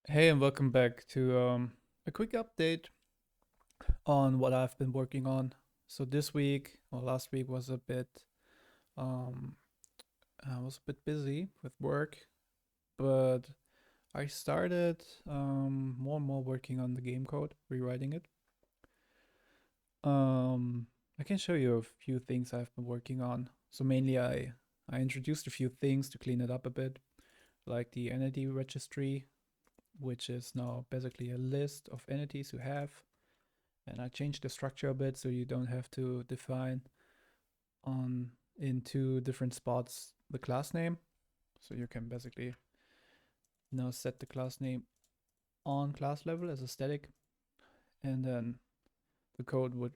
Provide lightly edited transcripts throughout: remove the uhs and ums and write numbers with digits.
Hey, and welcome back to a quick update on what I've been working on. So this week or last week um, I was a bit busy with work, but I started more and more working on the game code, rewriting it. Um, I can show you a few things I've been working on. So mainly I introduced a few things to clean it up a bit, like the entity registry, which is now basically a list of entities you have. And I changed the structure a bit so you don't have to define on in two different spots the class name. So you can basically now set the class name on class level as a static, and then the code would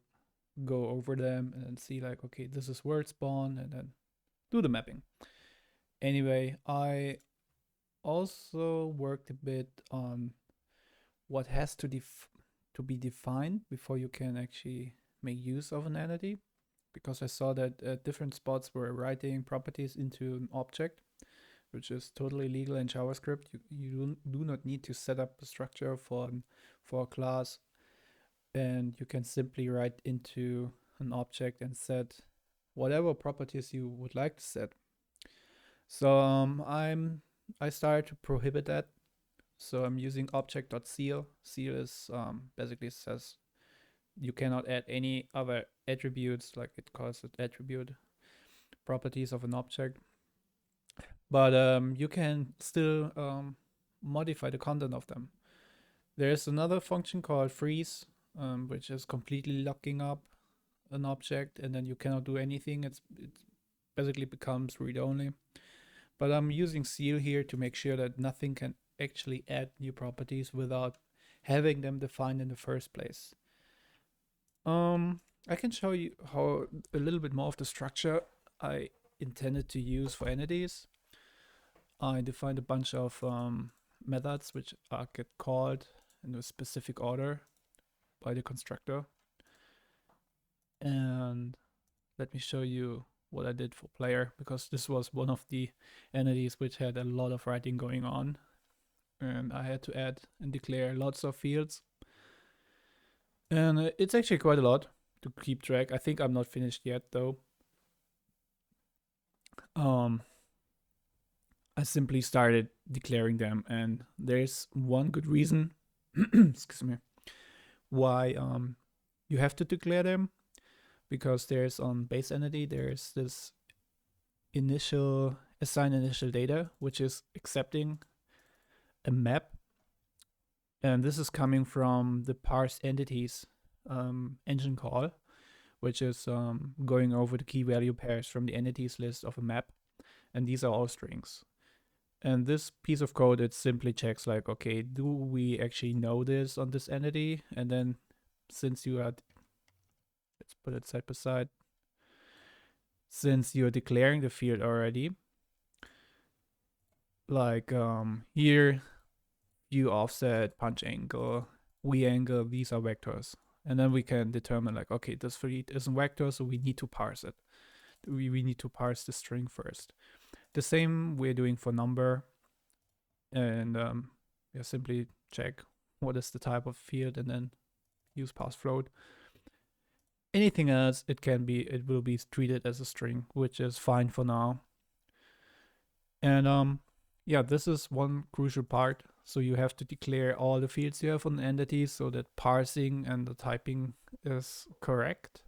go over them and then see like, okay, this is word spawn, and then do the mapping. Anyway, I also worked a bit on what has to be defined before you can actually make use of an entity, because I saw that at different spots were writing properties into an object, which is totally legal in JavaScript. You do not need to set up a structure for a class, and you can simply write into an object and set whatever properties you would like to set. So I started to prohibit that. So I'm using object.seal. Seal is basically says you cannot add any other attributes, like it calls it attribute properties of an object, but you can still modify the content of them. There's another function called freeze, which is completely locking up an object, and then you cannot do anything. It basically becomes read only. But I'm using seal here to make sure that nothing can actually add new properties without having them defined in the first place. I can show you how a little bit more of the structure I intended to use for entities. I defined a bunch of methods which get called in a specific order by the constructor. And let me show you what I did for player, because this was one of the entities which had a lot of writing going on. And I had to add and declare lots of fields. And it's actually quite a lot to keep track. I think I'm not finished yet though. Um, I simply started declaring them, and there's one good reason, excuse me, why you have to declare them, because there's on base entity there's this initial assign initial data, which is accepting a map, and this is coming from the parse entities engine call, which is going over the key value pairs from the entities list of a map, and these are all strings. And this piece of code, it simply checks like, okay, do we actually know this on this entity? And then since you are, let's put it side by side, since you're declaring the field already, like here, view offset, punch angle, v angle, these are vectors. And then we can determine like, okay, this field is a vector, so we need to parse it. We need to parse the string first. The same we're doing for number, and simply check what is the type of field and then use parse float. Anything else, it will be treated as a string, which is fine for now. And yeah, this is one crucial part. So you have to declare all the fields you have on the entity so that parsing and the typing is correct.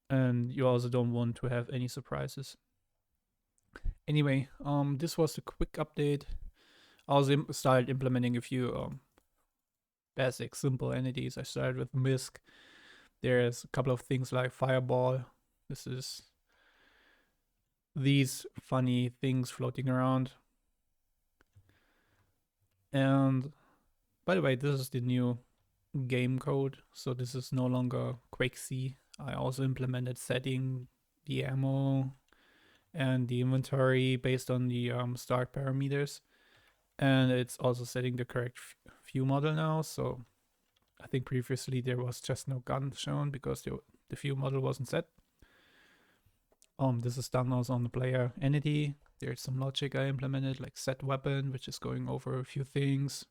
And you also don't want to have any surprises. Anyway, this was a quick update. I also started implementing a few basic simple entities. I started with MISC. There's a couple of things like Fireball. This is these funny things floating around. And by the way, this is the new game code. So this is no longer QuakeC. I also implemented setting the ammo and the inventory based on the start parameters. And it's also setting the correct view model now. So I think previously there was just no gun shown because the view model wasn't set. This is done also on the player entity. There's some logic I implemented, like set weapon, which is going over a few things.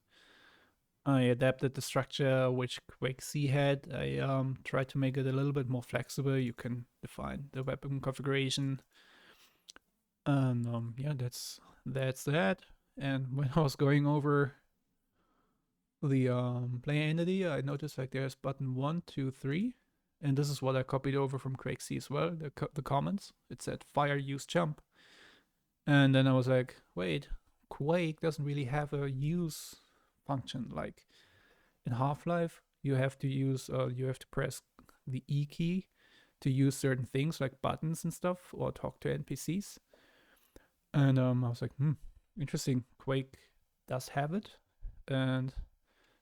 I adapted the structure which QuakeC had. I tried to make it a little bit more flexible. You can define the weapon configuration. And yeah, that's that. And when I was going over the player entity, I noticed like there's button 1, 2, 3. And this is what I copied over from QuakeC as well, the comments. It said fire, use, jump. And then I was like, wait, Quake doesn't really have a use function. Like in Half-Life, you have to press the E key to use certain things like buttons and stuff or talk to NPCs. And I was like, interesting. Quake does have it. And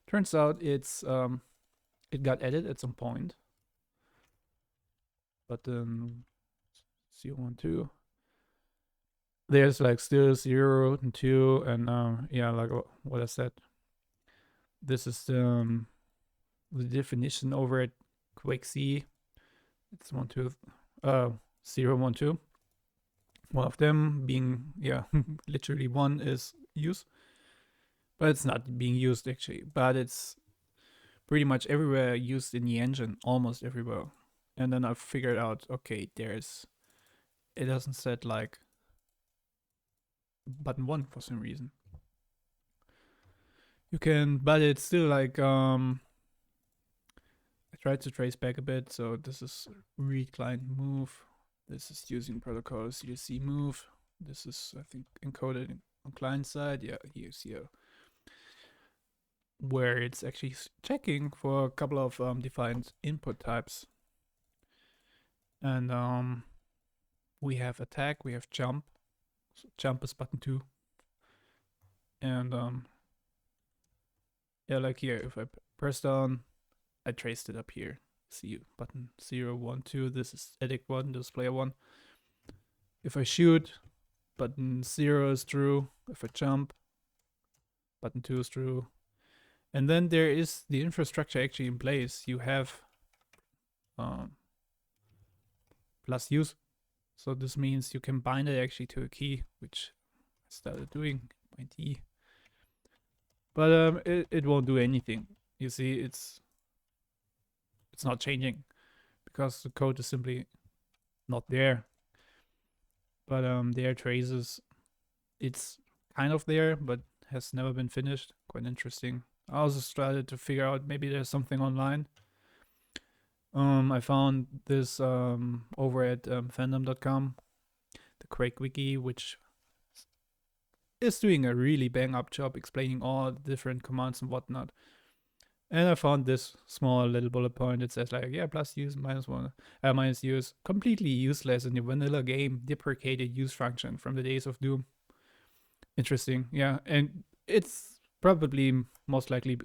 turns out it got added at some point. But 0, 1, 2. There's like still 0 and 2, and yeah, like what I said. This is the definition over at QuakeC. It's 1, 2, 0, 1, 2. One of them being, yeah, literally 1 is use, but it's not being used actually. But it's pretty much everywhere used in the engine, almost everywhere. And then I figured out, okay, it doesn't set like button 1 for some reason. You can, but it's still like I tried to trace back a bit. So this is read client move. This is using protocol CDC move. This is, I think, encoded on client side. Yeah, here's here where it's actually checking for a couple of defined input types. And we have attack, we have jump. So jump is button 2. And yeah, like here, if I press down, I traced it up here. See button 0, 1, 2. This is addict 1, this is player 1. If I shoot, button 0 is true. If I jump, button 2 is true. And then there is the infrastructure actually in place. You have plus use. So this means you can bind it actually to a key, which I started doing by D. But it won't do anything. You see, it's not changing because the code is simply not there. But there traces, it's kind of there, but has never been finished. Quite interesting. I also started to figure out maybe there's something online. I found this over at fandom.com, the Quake wiki, which is doing a really bang up job explaining all the different commands and whatnot. And I found this small little bullet point. It says like, yeah, plus use, minus use, completely useless in the vanilla game, deprecated use function from the days of Doom. Interesting, yeah, and it's probably most likely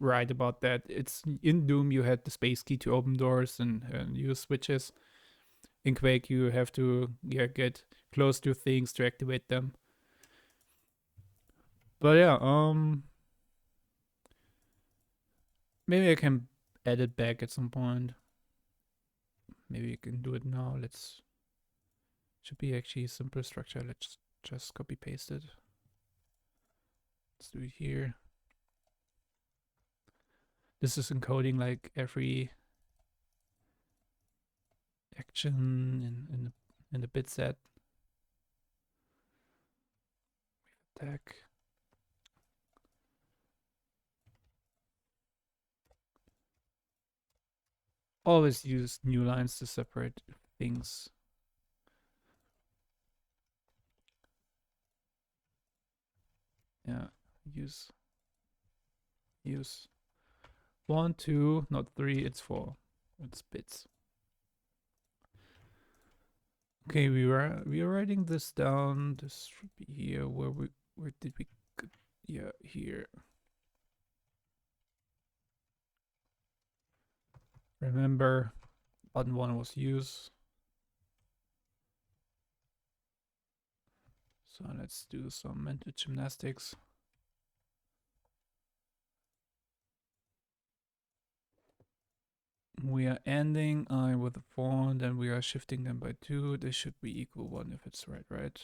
right about that. It's in Doom you had the space key to open doors and use switches. In Quake you have to get close to things to activate them. But yeah, maybe I can add it back at some point. Maybe you can do it now. Should be actually a simple structure. Let's just copy paste it. Let's do it here. This is encoding like every action in the bit set. Attack. Always use new lines to separate things. Yeah, use 1, 2, not 3, it's 4. It's bits. Okay, we were writing this down. This should be here. Where did we? Yeah, here. Remember, button 1 was use. So let's do some mental gymnastics. We are ending I with a 4, then we are shifting them by 2. This should be equal 1 if it's right?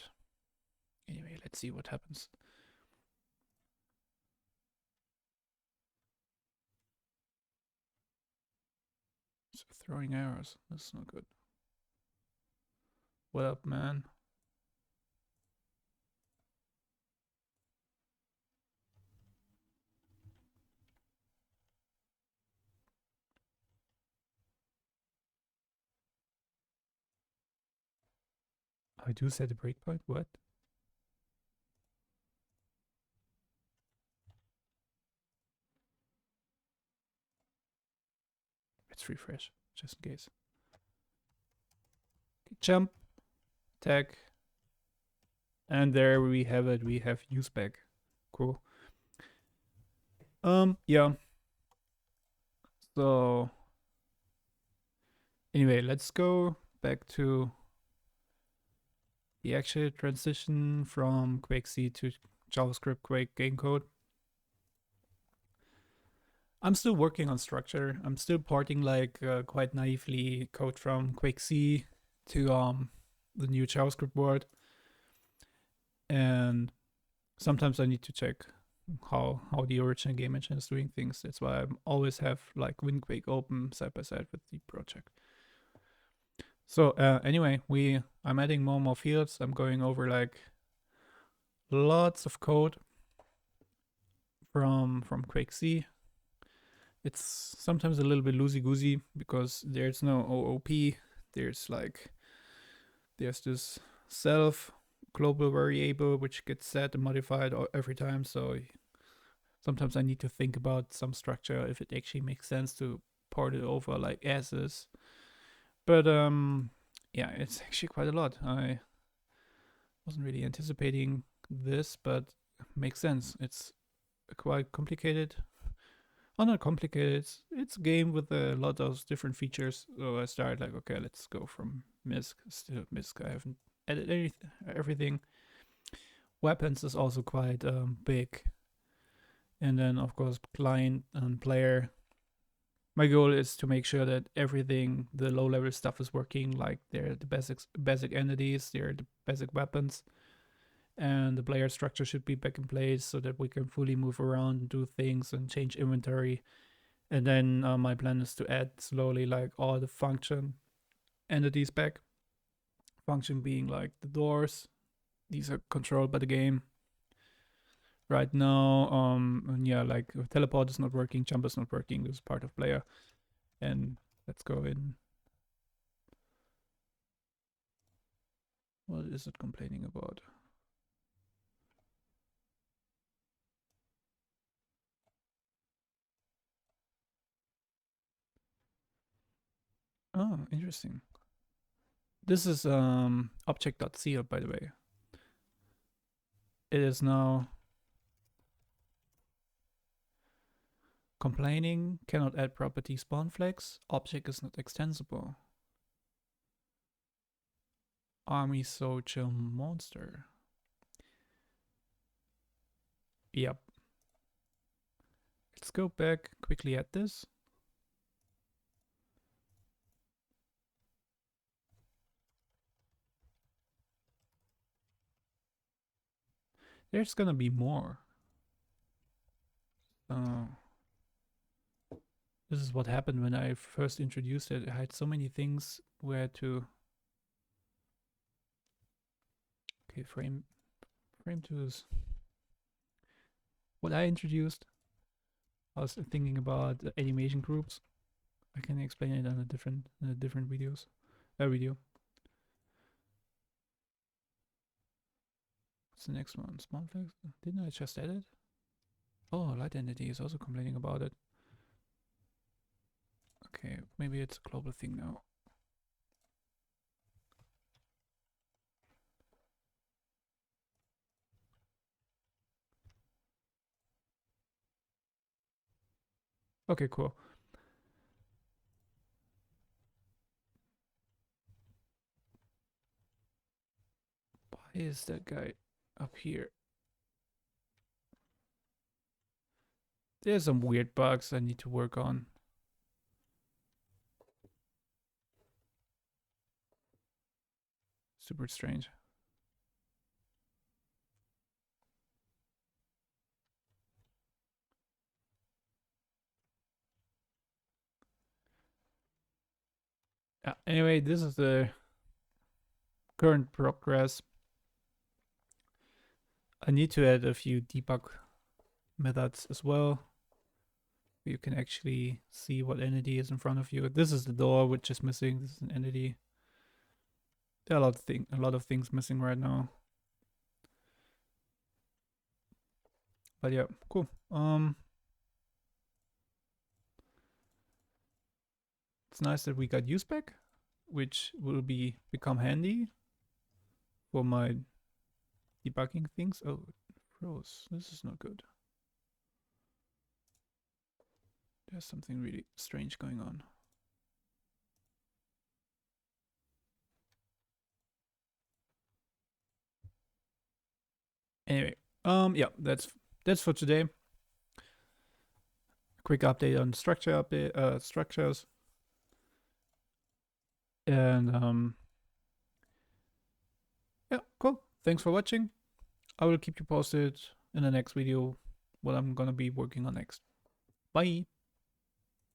Anyway, let's see what happens. So throwing errors. That's not good. What up, man? I do set a breakpoint? What? Let's refresh, just in case. Okay, jump, tag, and there we have it. We have use back. Cool. Yeah. So anyway, let's go back to the actual transition from QuakeC to JavaScript Quake game code. I'm still working on structure. I'm still porting like quite naively code from QuakeC to the new JavaScript board, and sometimes I need to check how the original game engine is doing things. That's why I always have like WinQuake open side by side with the project. So anyway, I'm adding more and more fields. I'm going over like lots of code from QuakeC. It's sometimes a little bit loosey goosey because there's no OOP. There's this self global variable which gets set and modified every time. So sometimes I need to think about some structure if it actually makes sense to port it over like as is. But yeah, it's actually quite a lot. I wasn't really anticipating this, but it makes sense. It's quite complicated. Oh, not complicated. It's a game with a lot of different features. So I started like, okay, let's go from MISC. Still MISC. I haven't added everything. Weapons is also quite big. And then of course client and player. My goal is to make sure that everything, the low level stuff is working, like they're the basic entities, they're the basic weapons, and the player structure should be back in place so that we can fully move around and do things and change inventory. And then my plan is to add slowly like all the function entities back. Function being like the doors. These are controlled by the game. Right now, and yeah, like teleport is not working, jump is not working. This is part of player. And let's go in. What is it complaining about? Oh, interesting. This is object.seal, by the way. It is now complaining, cannot add property spawn flags, object is not extensible. Army soldier monster. Yep. Let's go back quickly at this. There's gonna be more. This is what happened when I first introduced it. I had so many things where to. Okay, frame 2 is what I introduced. I was thinking about animation groups. I can explain it on a different videos. Video. What's the next one? Small flags? Didn't I just add it? Oh, light entity is also complaining about it. Okay, maybe it's a global thing now. Okay, cool. Why is that guy up here? There's some weird bugs I need to work on. Super strange. Anyway, this is the current progress. I need to add a few debug methods as well. You can actually see what entity is in front of you. This is the door which is missing. This is an entity. There are a lot of things missing right now. But yeah, cool. It's nice that we got usespec, which will become handy for my debugging things. Oh, it froze. This is not good. There's something really strange going on. Anyway, yeah, that's for today. Quick update on structures. And yeah, cool. Thanks for watching. I will keep you posted in the next video what I'm gonna be working on next. Bye.